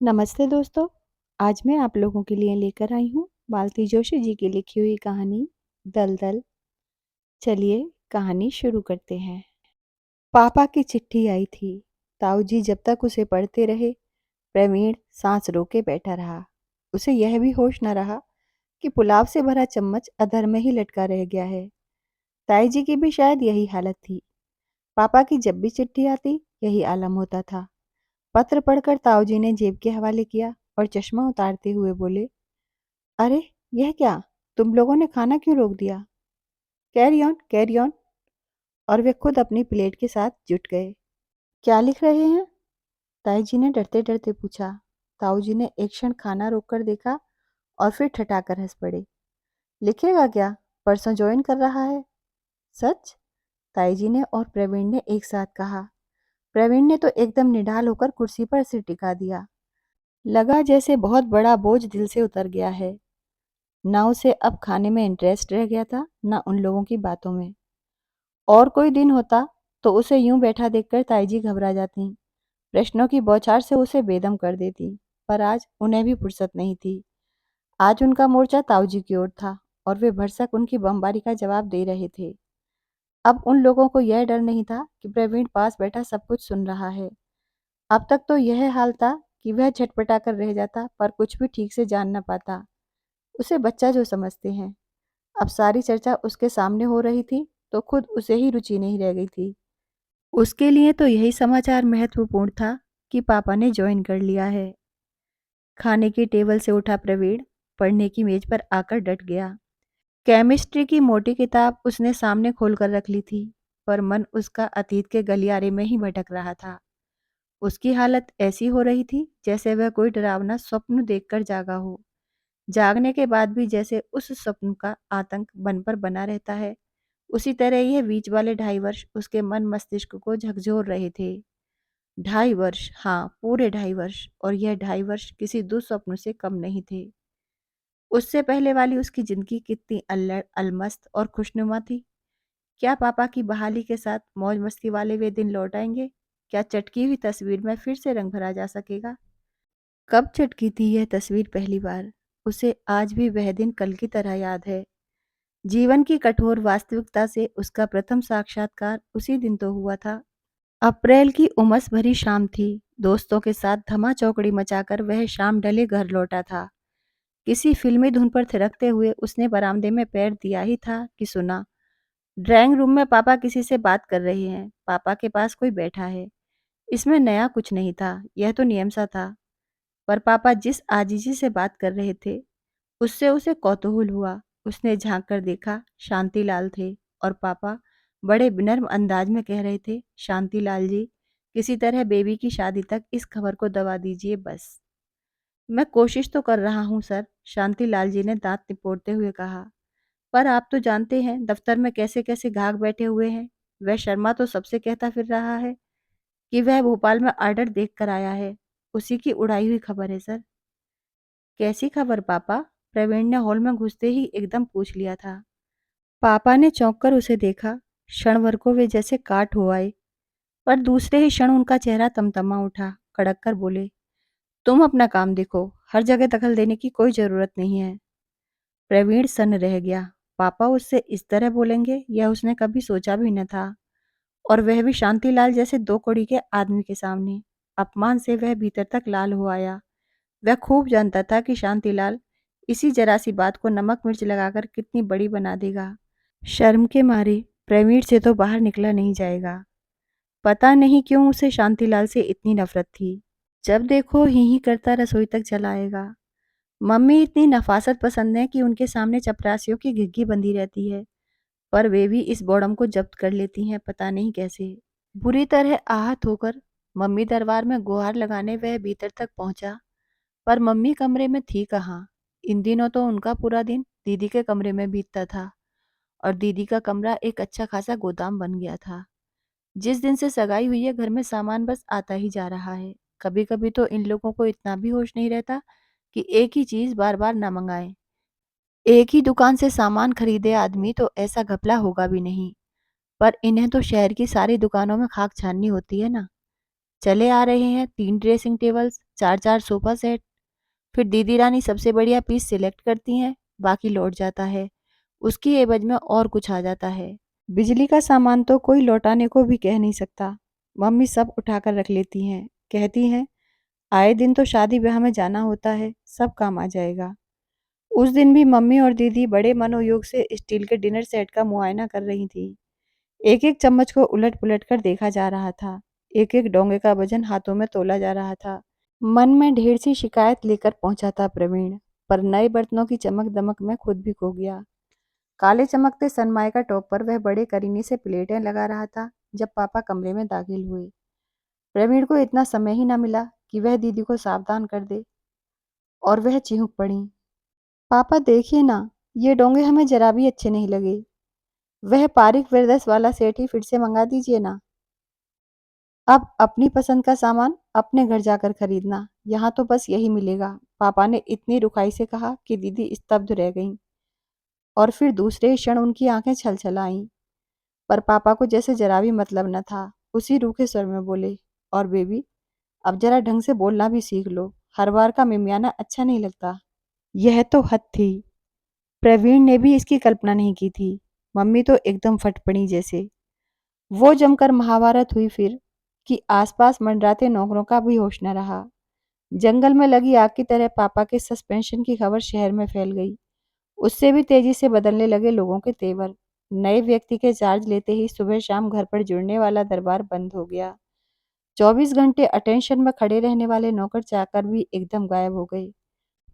नमस्ते दोस्तों। आज मैं आप लोगों के लिए लेकर आई हूँ मालती जोशी जी की लिखी हुई कहानी दलदल। चलिए कहानी शुरू करते हैं। पापा की चिट्ठी आई थी। ताऊ जी जब तक उसे पढ़ते रहे, प्रवीण सांस रोके बैठा रहा। उसे यह भी होश न रहा कि पुलाव से भरा चम्मच अधर में ही लटका रह गया है। ताई जी की भी शायद यही हालत थी। पापा की जब भी चिट्ठी आती यही आलम होता था। पत्र पढ़कर ताऊ जी ने जेब के हवाले किया और चश्मा उतारते हुए बोले, अरे यह क्या, तुम लोगों ने खाना क्यों रोक दिया? Carry on carry on. और वे खुद अपनी प्लेट के साथ जुट गए। क्या लिख रहे हैं? ताई जी ने डरते डरते पूछा। ताऊ जी ने एक क्षण खाना रोक कर देखा और फिर ठठाकर हंस पड़े। लिखेगा क्या? परसों ज्वाइन कर रहा है। सच? ताई जी ने और प्रवीण ने एक साथ कहा। प्रवीण ने तो एकदम निढाल होकर कुर्सी पर सिर टिका दिया। लगा जैसे बहुत बड़ा बोझ दिल से उतर गया है। ना उसे अब खाने में इंटरेस्ट रह गया था, ना उन लोगों की बातों में। और कोई दिन होता तो उसे यूं बैठा देखकर ताई जी घबरा जाती, प्रश्नों की बौछार से उसे बेदम कर देती। पर आज उन्हें भी फुर्सत नहीं थी। आज उनका मोर्चा ताऊ जी की ओर था और वे भरसक उनकी बमबारी का जवाब दे रहे थे। अब उन लोगों को यह डर नहीं था कि प्रवीण पास बैठा सब कुछ सुन रहा है। अब तक तो यह हाल था कि वह छटपटा कर रह जाता पर कुछ भी ठीक से जान न पाता। उसे बच्चा जो समझते हैं। अब सारी चर्चा उसके सामने हो रही थी तो खुद उसे ही रुचि नहीं रह गई थी। उसके लिए तो यही समाचार महत्वपूर्ण था कि पापा ने ज्वाइन कर लिया है। खाने की टेबल से उठा प्रवीण पढ़ने की मेज पर आकर डट गया। केमिस्ट्री की मोटी किताब उसने सामने खोल कर रख ली थी, पर मन उसका अतीत के गलियारे में ही भटक रहा था। उसकी हालत ऐसी हो रही थी जैसे वह कोई डरावना स्वप्न देखकर जागा हो। जागने के बाद भी जैसे उस स्वप्न का आतंक मन पर बना रहता है, उसी तरह यह बीच वाले 2.5 वर्ष उसके मन मस्तिष्क को झकझोर रहे थे। 2.5 वर्ष, हाँ पूरे 2.5 वर्ष, और यह 2.5 वर्ष किसी दुस्वप्न से कम नहीं थे। उससे पहले वाली उसकी जिंदगी कितनी अल्लड़ अलमस्त और खुशनुमा थी। क्या पापा की बहाली के साथ मौज मस्ती वाले वे दिन लौट आएंगे? क्या चटकी हुई तस्वीर में फिर से रंग भरा जा सकेगा? कब चटकी थी यह तस्वीर पहली बार? उसे आज भी वह दिन कल की तरह याद है। जीवन की कठोर वास्तविकता से उसका प्रथम साक्षात्कार उसी दिन तो हुआ था। अप्रैल की उमस भरी शाम थी। दोस्तों के साथ धमा चौकड़ी मचाकर वह शाम ढले घर लौटा था। किसी फिल्मी धुन पर थिरकते हुए उसने बरामदे में पैर दिया ही था कि सुना, ड्राइंग रूम में पापा किसी से बात कर रहे हैं। पापा के पास कोई बैठा है। इसमें नया कुछ नहीं था, यह तो नियम सा था। पर पापा जिस आजीजी से बात कर रहे थे, उससे उसे कौतूहल हुआ। उसने झांक कर देखा, शांतिलाल थे। और पापा बड़े विनम्र अंदाज में कह रहे थे, शांतिलाल जी, किसी तरह बेबी की शादी तक इस खबर को दबा दीजिए बस। मैं कोशिश तो कर रहा हूँ सर, शांतिलाल जी ने दांत निपोड़ते हुए कहा। पर आप तो जानते हैं दफ्तर में कैसे कैसे घाघ बैठे हुए हैं। वह शर्मा तो सबसे कहता फिर रहा है कि वह भोपाल में ऑर्डर देख कर आया है। उसी की उड़ाई हुई खबर है सर। कैसी खबर पापा? प्रवीण ने हॉल में घुसते ही एकदम पूछ लिया था। पापा ने चौंक कर उसे देखा। क्षण भर को वे जैसे काट हो आए, पर दूसरे ही क्षण उनका चेहरा तमतमा उठा। कड़क कर बोले, तुम अपना काम देखो, हर जगह दखल देने की कोई जरूरत नहीं है। प्रवीण सन्न रह गया। पापा उससे इस तरह बोलेंगे यह उसने कभी सोचा भी न था, और वह भी शांतिलाल जैसे 2 कौड़ी के आदमी के सामने। अपमान से वह भीतर तक लाल हो आया। वह खूब जानता था कि शांतिलाल इसी जरा सी बात को नमक मिर्च लगाकर कितनी बड़ी बना देगा। शर्म के मारे प्रवीण से तो बाहर निकला नहीं जाएगा। पता नहीं क्यों उसे शांतिलाल से इतनी नफरत थी। जब देखो ही करता रसोई तक चला आएगा। मम्मी इतनी नफासत पसंद है कि उनके सामने चपरासियों की घिग्गी बंधी रहती है, पर वे भी इस बॉडम को जब्त कर लेती हैं, पता नहीं कैसे। बुरी तरह आहत होकर मम्मी दरबार में गुहार लगाने वह भीतर तक पहुंचा, पर मम्मी कमरे में थी कहाँ। इन दिनों तो उनका पूरा दिन दीदी के कमरे में बीतता था, और दीदी का कमरा एक अच्छा खासा गोदाम बन गया था। जिस दिन से सगाई हुई है घर में सामान बस आता ही जा रहा है। कभी कभी तो इन लोगों को इतना भी होश नहीं रहता कि एक ही चीज बार बार ना मंगाएं। एक ही दुकान से सामान खरीदे आदमी तो ऐसा घपला होगा भी नहीं, पर इन्हें तो शहर की सारी दुकानों में खाक छाननी होती है ना। चले आ रहे हैं 3 ड्रेसिंग टेबल्स, 4-4 सोफा सेट। फिर दीदी रानी सबसे बढ़िया पीस सिलेक्ट करती हैं, बाकी लौट जाता है। उसकी एवज में और कुछ आ जाता है। बिजली का सामान तो कोई लौटाने को भी कह नहीं सकता। मम्मी सब उठाकर रख लेती हैं, कहती हैं आए दिन तो शादी ब्याह में जाना होता है, सब काम आ जाएगा। उस दिन भी मम्मी और दीदी बड़े मनोयोग से स्टील के डिनर सेट का मुआयना कर रही थी। एक एक चम्मच को उलट पुलट कर देखा जा रहा था। एक एक डोंगे का वजन हाथों में तोला जा रहा था। मन में ढेर सी शिकायत लेकर पहुंचा था प्रवीण, पर नए बर्तनों की चमक दमक में खुद भी खो गया। काले चमकते सनमाइका टॉप पर वह बड़े करीने से प्लेटें लगा रहा था जब पापा कमरे में दाखिल हुए। प्रवीण को इतना समय ही न मिला कि वह दीदी को सावधान कर दे, और वह चिहुक पड़ी। पापा देखिए ना, ये डोंगे हमें जरा भी अच्छे नहीं लगे। वह पारिक ब्रदर्स वाला सेट ही फिर से मंगा दीजिए ना। अब अपनी पसंद का सामान अपने घर जाकर खरीदना, यहाँ तो बस यही मिलेगा। पापा ने इतनी रुखाई से कहा कि दीदी स्तब्ध रह गईं, और फिर दूसरे ही क्षण उनकी आंखें छल आईं। पर पापा को जैसे जरा भी मतलब न था। उसी रूखे स्वर में बोले, और बेबी, अब जरा ढंग से बोलना भी सीख लो। हर बार का मिमियाना अच्छा नहीं लगता। यह तो हद थी। प्रवीण ने भी इसकी कल्पना नहीं की थी। मम्मी तो एकदम फट पड़ी जैसे। वो जमकर महाभारत हुई फिर, कि आसपास मंडराते नौकरों का भी होश न रहा। जंगल में लगी आग की तरह पापा के सस्पेंशन की खबर शहर में फैल गई। उससे भी तेजी से बदलने लगे लोगों के तेवर। नए व्यक्ति के चार्ज लेते ही सुबह शाम घर पर जुड़ने वाला दरबार बंद हो गया। 24 घंटे अटेंशन में खड़े रहने वाले नौकर चाकर भी एकदम गायब हो गए।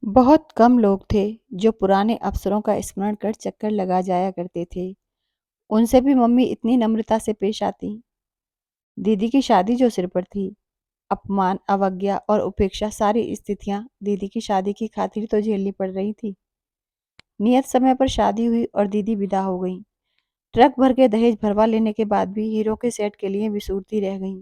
बहुत कम लोग थे जो पुराने अफसरों का स्मरण कर चक्कर लगा जाया करते थे। उनसे भी मम्मी इतनी नम्रता से पेश आती। दीदी की शादी जो सिर पर थी, अपमान, अवज्ञा और उपेक्षा, सारी स्थितियां दीदी की शादी की खातिर तो झेलनी पड़ रही थी। नियत समय पर शादी हुई और दीदी विदा हो गई। ट्रक भर के दहेज भरवा लेने के बाद भी हीरो के सेट के लिए विसूरती रह गईं।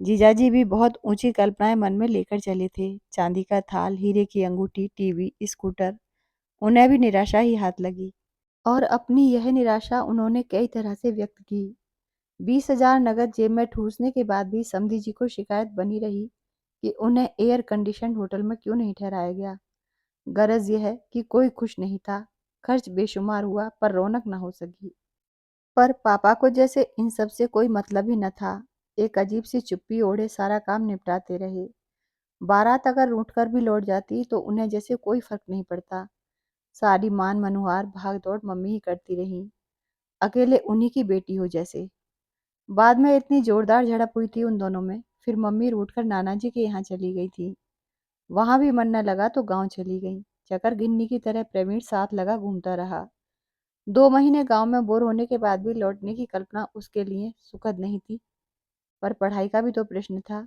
जीजाजी भी बहुत ऊंची कल्पनाएं मन में लेकर चले थे। चांदी का थाल, हीरे की अंगूठी, टीवी, स्कूटर, उन्हें भी निराशा ही हाथ लगी। और अपनी यह निराशा उन्होंने कई तरह से व्यक्त की। 20,000 नगद जेब में ठूसने के बाद भी समधी जी को शिकायत बनी रही कि उन्हें एयर कंडीशन होटल में क्यों नहीं ठहराया गया। गरज यह है कि कोई खुश नहीं था। खर्च बेशुमार हुआ पर रौनक न हो सकी। पर पापा को जैसे इन सब से कोई मतलब ही न था। एक अजीब सी चुप्पी ओढ़े सारा काम निपटाते रहे। बारात अगर रूठ कर भी लौट जाती तो उन्हें जैसे कोई फर्क नहीं पड़ता। सारी मान मनुहार भाग दौड़ मम्मी ही करती रही, अकेले उन्हीं की बेटी हो जैसे। बाद में इतनी जोरदार झड़प हुई थी उन दोनों में, फिर मम्मी रूठ कर नाना जी के यहाँ चली गई थी। वहां भी मन न लगा तो गांव चली गई। चकर गिन्नी की तरह प्रवीण साथ लगा घूमता रहा। 2 महीने गांव में बोर होने के बाद भी लौटने की कल्पना उसके लिए सुखद नहीं थी। पर पढ़ाई का भी तो प्रश्न था।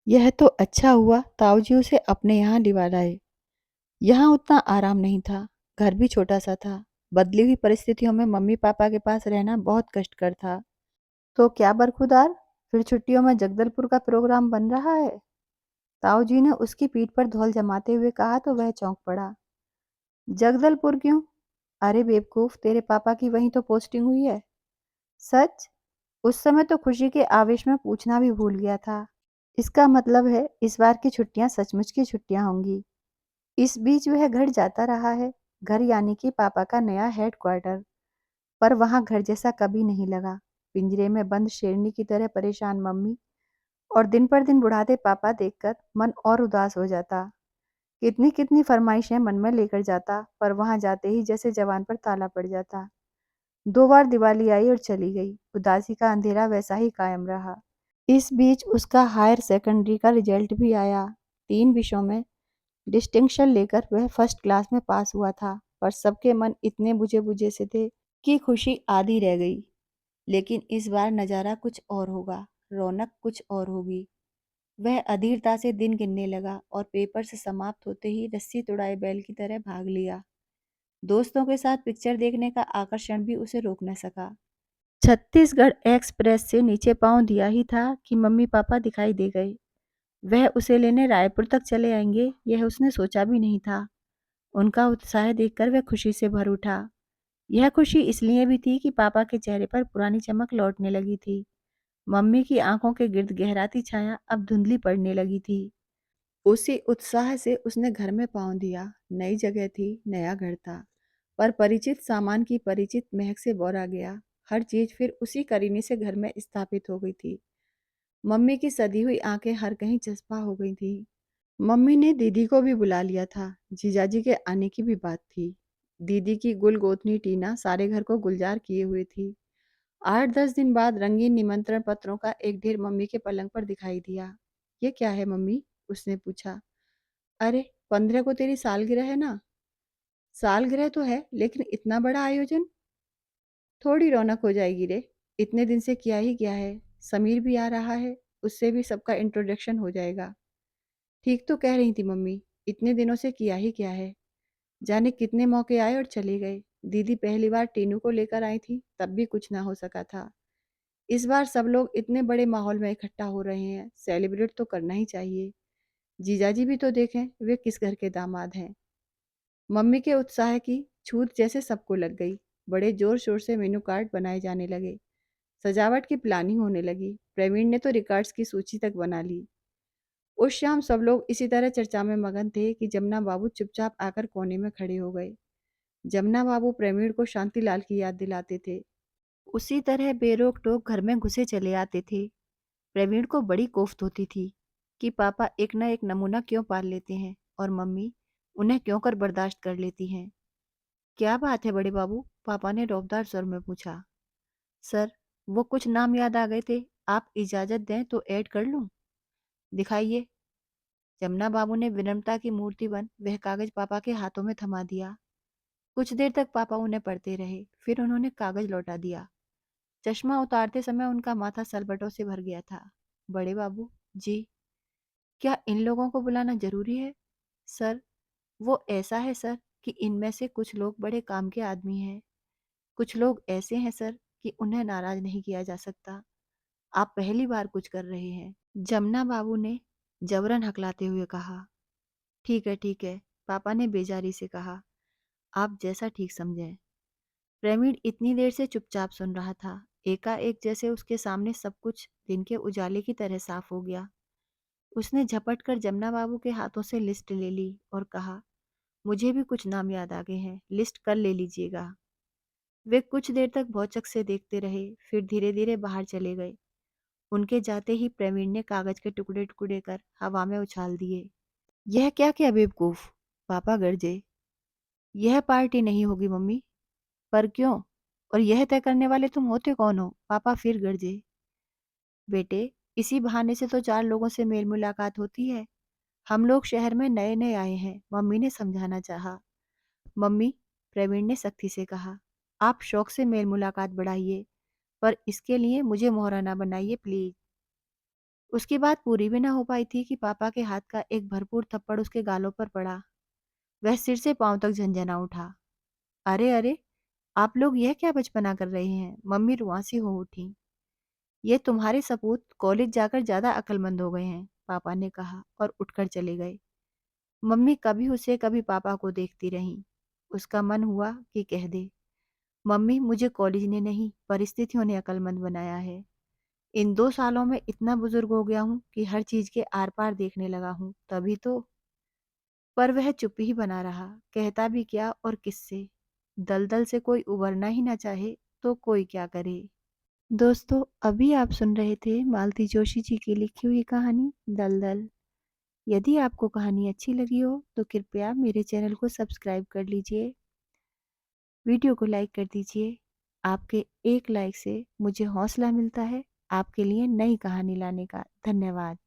यह तो अच्छा हुआ ताऊजी उसे अपने यहाँ लिवा लाए। यहाँ उतना आराम नहीं था। घर भी छोटा सा था। बदली हुई परिस्थितियों में मम्मी पापा के पास रहना बहुत कष्टकर था। तो क्या बरखुदार, फिर छुट्टियों में जगदलपुर का प्रोग्राम बन रहा है? ताऊजी ने उसकी पीठ पर धौल जमाते हुए कहा तो वह चौंक पड़ा। जगदलपुर क्यों? अरे बेवकूफ, तेरे पापा की वहीं तो पोस्टिंग हुई है। सच? उस समय तो खुशी के आवेश में पूछना भी भूल गया था। इसका मतलब है इस बार की छुट्टियां सचमुच की छुट्टियां होंगी। इस बीच वह घर जाता रहा है। घर यानी कि पापा का नया हेड क्वार्टर। पर वहां घर जैसा कभी नहीं लगा। पिंजरे में बंद शेरनी की तरह परेशान मम्मी और दिन पर दिन बुढ़ाते पापा देखकर मन और उदास हो जाता। कितनी कितनी फरमाइशें मन में लेकर जाता, पर वहां जाते ही जैसे जवान पर ताला पड़ जाता। 2 बार दिवाली आई और चली गई। उदासी का अंधेरा वैसा ही कायम रहा। इस बीच उसका हायर सेकेंडरी का रिजल्ट भी आया। 3 विषयों में डिस्टिंक्शन लेकर वह फर्स्ट क्लास में पास हुआ था। पर सबके मन इतने बुझे बुझे से थे कि खुशी आधी रह गई। लेकिन इस बार नज़ारा कुछ और होगा, रौनक कुछ और होगी। वह अधीरता से दिन गिनने लगा और पेपर से समाप्त होते ही रस्सी तुड़ाए बैल की तरह भाग लिया। दोस्तों के साथ पिक्चर देखने का आकर्षण भी उसे रोक न सका। छत्तीसगढ़ एक्सप्रेस से नीचे पांव दिया ही था कि मम्मी पापा दिखाई दे गए। वह उसे लेने रायपुर तक चले आएंगे, यह उसने सोचा भी नहीं था। उनका उत्साह देखकर वह खुशी से भर उठा। यह खुशी इसलिए भी थी कि पापा के चेहरे पर पुरानी चमक लौटने लगी थी। मम्मी की आंखों के गिर्द गहराती छाया अब धुंधली पड़ने लगी थी। उसी उत्साह से उसने घर में पाँव दिया। नई जगह थी, नया घर था, पर परिचित सामान की परिचित महक से भौरा गया। हर चीज फिर उसी करीने से घर में स्थापित हो गई थी। मम्मी की सधी हुई आंखें हर कहीं चस्पा हो गई थी। मम्मी ने दीदी को भी बुला लिया था। जीजाजी के आने की भी बात थी। दीदी की गुल गोतनी टीना सारे घर को गुलजार किए हुए थी। 8-10 दिन बाद रंगीन निमंत्रण पत्रों का एक ढेर मम्मी के पलंग पर दिखाई दिया। ये क्या है मम्मी? उसने पूछा। अरे 15 को तेरी सालगिरह है ना? सालगिरह तो है, लेकिन इतना बड़ा आयोजन? थोड़ी रौनक हो जाएगी रे। इतने दिन से किया ही क्या है। समीर भी आ रहा है, उससे भी सबका इंट्रोडक्शन हो जाएगा। ठीक तो कह रही थी मम्मी, इतने दिनों से किया ही क्या है। जाने कितने मौके आए और चले गए। दीदी पहली बार टीनू को लेकर आई थी, तब भी कुछ ना हो सका था। इस बार सब लोग इतने बड़े माहौल में इकट्ठा हो रहे हैं, सेलिब्रेट तो करना ही चाहिए। जीजाजी भी तो देखें, वे किस घर के दामाद हैं। मम्मी के उत्साह की छूत जैसे सबको लग गई। बड़े जोर शोर से मेनू कार्ड बनाए जाने लगे। सजावट की प्लानिंग होने लगी। प्रवीण ने तो रिकॉर्ड्स की सूची तक बना ली। उस शाम सब लोग इसी तरह चर्चा में मगन थे कि जमुना बाबू चुपचाप आकर कोने में खड़े हो गए। जमुना बाबू प्रवीण को शांतिलाल की याद दिलाते थे। उसी तरह बेरोक टोक घर में घुसे चले आते थे। प्रवीण को बड़ी कोफ्त होती थी कि पापा एक न एक नमूना क्यों पाल लेते हैं और मम्मी उन्हें क्यों कर बर्दाश्त कर लेती हैं। क्या बात है बड़े बाबू? पापा ने रौबदार स्वर में पूछा। सर, वो कुछ नाम याद आ गए थे, आप इजाजत दें तो ऐड कर लूं? दिखाइए। जमुना बाबू ने विनम्रता की मूर्ति बन वह कागज पापा के हाथों में थमा दिया। कुछ देर तक पापा उन्हें पढ़ते रहे, फिर उन्होंने कागज लौटा दिया। चश्मा उतारते समय उनका माथा सलबटों से भर गया था। बड़े बाबू जी, क्या इन लोगों को बुलाना जरूरी है? सर, वो ऐसा है सर कि इनमें से कुछ लोग बड़े काम के आदमी हैं। कुछ लोग ऐसे हैं सर कि उन्हें नाराज नहीं किया जा सकता। आप पहली बार कुछ कर रहे हैं। जमुना बाबू ने जबरन हकलाते हुए कहा। ठीक है, पापा ने बेजारी से कहा। आप जैसा ठीक समझें। प्रवीण इतनी देर से चुपचाप सुन रहा था। एकाएक जैसे उसके सामने सब कुछ दिन के उजाले की तरह साफ हो गया। उसने झपट कर जमुना बाबू के हाथों से लिस्ट ले ली और कहा, मुझे भी कुछ नाम याद आ गए हैं, लिस्ट कल ले लीजिएगा। वे कुछ देर तक भौचक से देखते रहे, फिर धीरे धीरे बाहर चले गए। उनके जाते ही प्रवीण ने कागज के टुकड़े टुकड़े कर हवा में उछाल दिए। यह क्या क्या बेवकूफ! पापा गरजे। यह पार्टी नहीं होगी मम्मी। पर क्यों? और यह तय करने वाले तुम होते कौन हो? पापा फिर गरजे। बेटे, इसी बहाने से तो 4 लोगों से मेल मुलाकात होती है। हम लोग शहर में नए नए आए हैं, मम्मी ने समझाना चाहा। मम्मी, प्रवीण ने सख्ती से कहा, आप शौक से मेल मुलाकात बढ़ाइए, पर इसके लिए मुझे मोहरा ना बनाइए प्लीज। उसकी बात पूरी भी ना हो पाई थी कि पापा के हाथ का एक भरपूर थप्पड़ उसके गालों पर पड़ा। वह सिर से पांव तक झंझना उठा। अरे अरे, आप लोग यह क्या बचपना कर रहे हैं? मम्मी रुआंसी हो उठी। ये तुम्हारे सपूत कॉलेज जाकर ज्यादा अक्लमंद हो गए हैं, पापा ने कहा और उठकर चले गए। मम्मी कभी उसे कभी पापा को देखती रहीं। उसका मन हुआ कि कह दे, मम्मी मुझे कॉलेज ने नहीं परिस्थितियों ने अक्लमंद बनाया है। इन 2 सालों में इतना बुजुर्ग हो गया हूँ कि हर चीज के आर पार देखने लगा हूँ, तभी तो। पर वह चुप ही बना रहा, कहता भी क्या और किससे। दलदल से कोई उबरना ही ना चाहे तो कोई क्या करे। दोस्तों, अभी आप सुन रहे थे मालती जोशी जी की लिखी हुई कहानी दलदल। यदि आपको कहानी अच्छी लगी हो तो कृपया मेरे चैनल को सब्सक्राइब कर लीजिए, वीडियो को लाइक कर दीजिए। आपके एक लाइक से मुझे हौसला मिलता है आपके लिए नई कहानी लाने का। धन्यवाद।